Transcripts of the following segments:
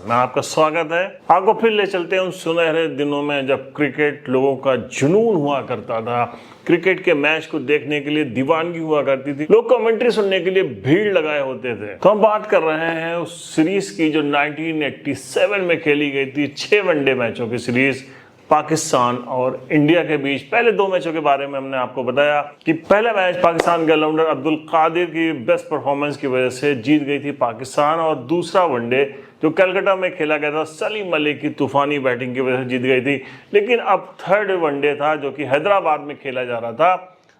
मैं आपका स्वागत है। आपको फिर ले चलते हैं उन सुनहरे दिनों में जब क्रिकेट लोगों का जुनून हुआ करता था। क्रिकेट के मैच को देखने के लिए दीवानगी हुआ करती थी, लोग कमेंट्री सुनने के लिए भीड़ लगाए होते थे। तो हम बात कर रहे हैं उस सीरीज की जो 1987 में खेली गई थी, 6 वनडे मैचों की सीरीज पाकिस्तान और इंडिया के बीच। पहले 2 मैचों के बारे में हमने आपको बताया कि पहला मैच पाकिस्तान के ऑलराउंडर अब्दुल कादिर की बेस्ट परफॉर्मेंस की वजह से जीत गई थी पाकिस्तान, और दूसरा वनडे जो कलकत्ता में खेला गया था सलीम मलिक की तूफानी बैटिंग की वजह से जीत गई थी। लेकिन अब थर्ड वनडे था जो कि हैदराबाद में खेला जा रहा था।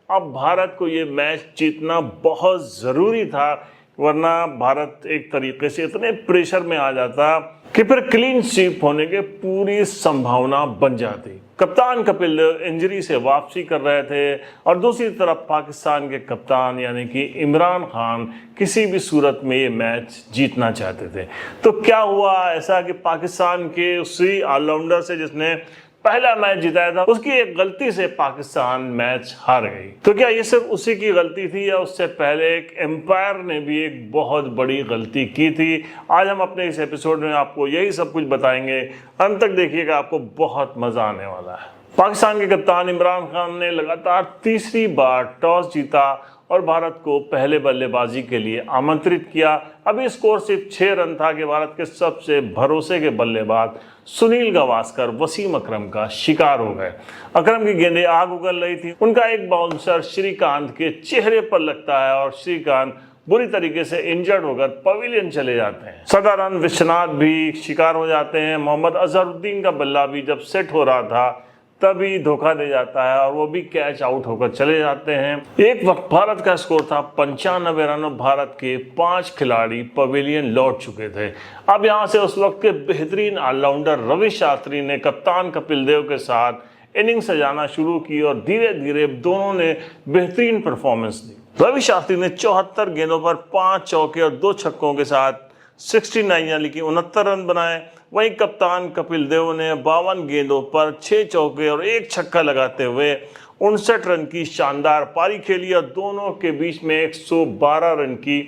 अब भारत को ये मैच जीतना बहुत ज़रूरी था, वरना भारत एक तरीके से इतने प्रेशर में आ जाता कि फिर क्लीन स्वीप होने की पूरी संभावना बन जाती। कप्तान कपिल देव इंजरी से वापसी कर रहे थे और दूसरी तरफ पाकिस्तान के कप्तान यानी कि इमरान खान किसी भी सूरत में ये मैच जीतना चाहते थे। तो क्या हुआ ऐसा कि पाकिस्तान के उसी ऑलराउंडर से जिसने पहला मैच जिताया था, उसकी एक गलती से पाकिस्तान मैच हार गई। तो क्या ये सिर्फ उसी की गलती थी या उससे पहले एक एम्पायर ने भी एक बहुत बड़ी गलती की थी? आज हम अपने इस एपिसोड में आपको यही सब कुछ बताएंगे। अंत तक देखिएगा, आपको बहुत मजा आने वाला है। पाकिस्तान के कप्तान इमरान खान ने लगातार तीसरी बार टॉस जीता और भारत को पहले बल्लेबाजी के लिए आमंत्रित किया। अभी स्कोर सिर्फ 6 रन था कि भारत के सबसे भरोसे के बल्लेबाज सुनील गावस्कर वसीम अकरम का शिकार हो गए। अकरम की गेंदें आग उगल रही थी, उनका एक बाउंसर श्रीकांत के चेहरे पर लगता है और श्रीकांत बुरी तरीके से इंजर्ड होकर पवेलियन चले जाते हैं। सदानंद विश्वनाथ भी शिकार हो जाते हैं। मोहम्मद अजहरुद्दीन का बल्ला भी जब सेट हो रहा था तभी धोखा दे जाता है और वो भी कैच आउट होकर चले जाते हैं। एक वक्त भारत का स्कोर था 95 रन और भारत के 5 खिलाड़ी पवेलियन लौट चुके थे। अब यहाँ से उस वक्त के बेहतरीन ऑलराउंडर रवि शास्त्री ने कप्तान कपिल देव के साथ इनिंग सजाना शुरू की और धीरे धीरे दोनों ने बेहतरीन परफॉर्मेंस दी। रवि शास्त्री ने 74 गेंदों पर 5 चौके और 2 छक्कों के साथ 69 यानी कि 69 रन बनाए। वहीं कप्तान कपिल देव ने 52 गेंदों पर 6 चौके और 1 छक्का लगाते हुए 59 रन की शानदार पारी खेली और दोनों के बीच में 112 रन की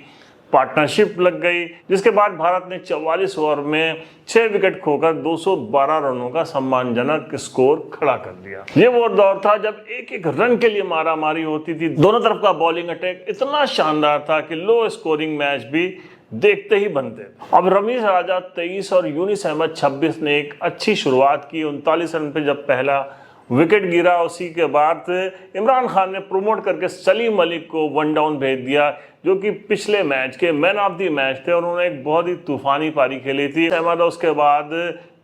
पार्टनरशिप लग गई, जिसके बाद भारत ने 44 ओवर में 6 विकेट खोकर 212 रनों का सम्मानजनक स्कोर खड़ा कर दिया। ये वो दौर था जब एक एक रन के लिए मारामारी होती थी। दोनों तरफ का बॉलिंग अटैक इतना शानदार था कि लो स्कोरिंग मैच भी देखते ही बनते थे। अब रमीज राजा 23 और यूनिस अहमद 26 ने एक अच्छी शुरुआत की। 39 रन पे जब पहला विकेट गिरा, उसी के बाद इमरान खान ने प्रमोट करके सलीम मलिक को 1 डाउन भेज दिया, जो कि पिछले मैच के मैन ऑफ द मैच थे और उन्होंने एक बहुत ही तूफानी पारी खेली थी। अहमद उसके बाद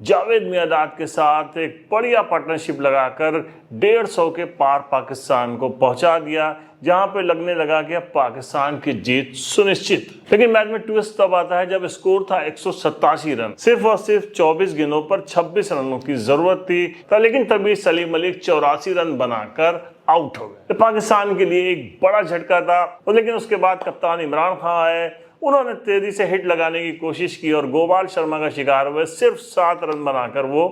जावेद मियांदाद के साथ एक बढ़िया पार्टनरशिप लगाकर 150 के पार पाकिस्तान को पहुंचा दिया, जहां पे लगने लगा कि अब पाकिस्तान की जीत सुनिश्चित। लेकिन मैच में ट्विस्ट तब आता है जब स्कोर था 187 रन, सिर्फ और सिर्फ 24 गेंदों पर 26 रनों की जरूरत थी। लेकिन तभी सलीम मलिक 84 रन बनाकर आउट हो गए। पाकिस्तान के लिए एक बड़ा झटका था। लेकिन उसके बाद कप्तान इमरान खान आए, उन्होंने तेजी से हिट लगाने की कोशिश की और गोपाल शर्मा का शिकार हुए। सिर्फ 7 रन बनाकर वो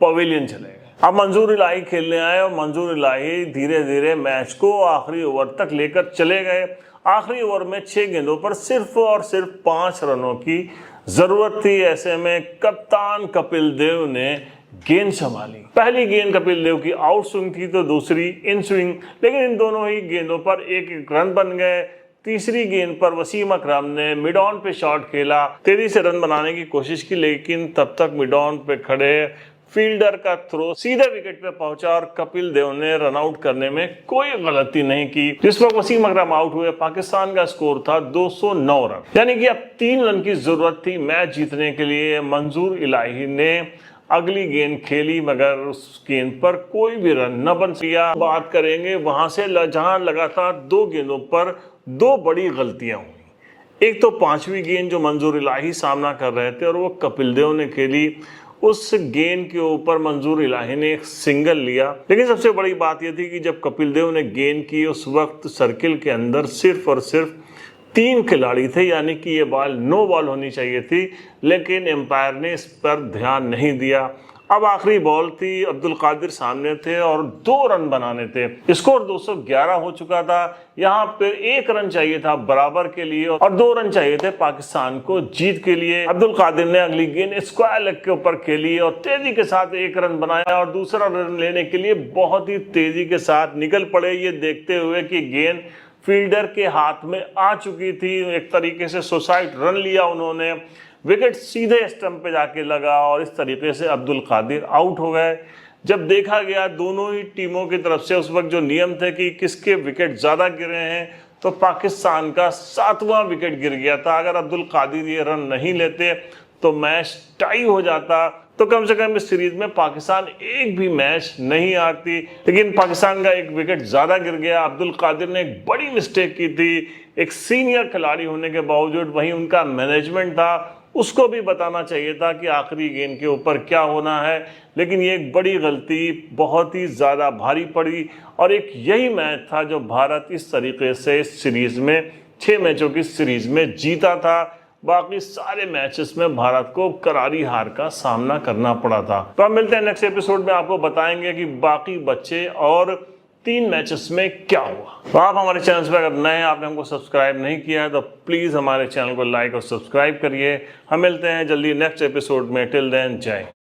पवेलियन चले गए। अब मंजूर इलाही खेलने आए और मंजूर इलाही धीरे धीरे मैच को आखिरी ओवर तक लेकर चले गए। आखिरी ओवर में 6 गेंदों पर सिर्फ और सिर्फ 5 रनों की जरूरत थी। ऐसे में कप्तान कपिल देव ने गेंद संभाली। पहली गेंद कपिल देव की आउट स्विंग थी तो दूसरी इन स्विंग, लेकिन इन दोनों ही गेंदों पर 1-1 रन बन गए। तीसरी गेंद पर वसीम अकरम ने मिड ऑन पे शॉट खेला, तेजी से रन बनाने की कोशिश की, लेकिन तब तक मिड ऑन पे खड़े फील्डर का थ्रो सीधे विकेट पे पहुंचा और कपिल देव ने रन आउट करने में कोई गलती नहीं की। जिस वक्त वसीम अकरम आउट हुए, पाकिस्तान का स्कोर था 209 रन, यानी कि अब 3 रन की जरूरत थी मैच जीतने के लिए। मंजूर इलाही ने अगली गेंद खेली मगर उस गेंद पर कोई भी रन न बन सका। बात करेंगे वहां से जहां लगातार 2 गेंदों पर 2 बड़ी गलतियां हुई। एक तो 5वीं गेंद जो मंजूर इलाही सामना कर रहे थे और वो कपिल देव ने खेली। उस गेंद के ऊपर मंजूर इलाही ने एक सिंगल लिया, लेकिन सबसे बड़ी बात यह थी कि जब कपिल देव ने गेंद की उस वक्त सर्किल के अंदर सिर्फ और सिर्फ 3 खिलाड़ी थे, यानी कि ये बॉल नो बॉल होनी चाहिए थी, लेकिन एम्पायर ने इस पर ध्यान नहीं दिया अब आखिरी बॉल थी, अब्दुल कादिर सामने थे और 2 रन बनाने थे। स्कोर 211 हो चुका था। यहाँ पे 1 रन चाहिए था बराबर के लिए और 2 रन चाहिए थे पाकिस्तान को जीत के लिए। अब्दुल कादिर ने अगली गेंद स्क्वायर लेग के ऊपर खेली और तेजी के साथ 1 रन बनाया और दूसरा रन लेने के लिए बहुत ही तेजी के साथ निकल पड़े, ये देखते हुए कि गेंद फील्डर के हाथ में आ चुकी थी। एक तरीके से सुसाइड रन लिया उन्होंने, विकेट सीधे स्टंप पे जाके लगा और इस तरीके से अब्दुल कादिर आउट हो गए। जब देखा गया दोनों ही टीमों की तरफ से उस वक्त जो नियम थे कि किसके विकेट ज्यादा गिरे हैं, तो पाकिस्तान का 7वां विकेट गिर गया था। अगर अब्दुल कादिर ये रन नहीं लेते तो मैच टाई हो जाता, तो कम से कम इस सीरीज में पाकिस्तान एक भी मैच नहीं हारती। लेकिन पाकिस्तान का 1 विकेट ज्यादा गिर गया। अब्दुल कादिर ने एक बड़ी मिस्टेक की थी, एक सीनियर खिलाड़ी होने के बावजूद। वहीं उनका मैनेजमेंट था, उसको भी बताना चाहिए था कि आखिरी गेंद के ऊपर क्या होना है, लेकिन ये एक बड़ी गलती बहुत ही ज़्यादा भारी पड़ी। और एक यही मैच था जो भारत इस तरीके से इस सीरीज़ में 6 मैचों की सीरीज़ में जीता था। बाकी सारे मैचेस में भारत को करारी हार का सामना करना पड़ा था। तो अब मिलते हैं नेक्स्ट एपिसोड में, आपको बताएंगे कि बाकी बच्चे और 3 मैचेस में क्या हुआ। तो आप हमारे चैनल पर अगर नए हैं, आपने हमको सब्सक्राइब नहीं किया है, तो प्लीज़ हमारे चैनल को लाइक और सब्सक्राइब करिए। हम मिलते हैं जल्दी नेक्स्ट एपिसोड में। टिल देन, जय।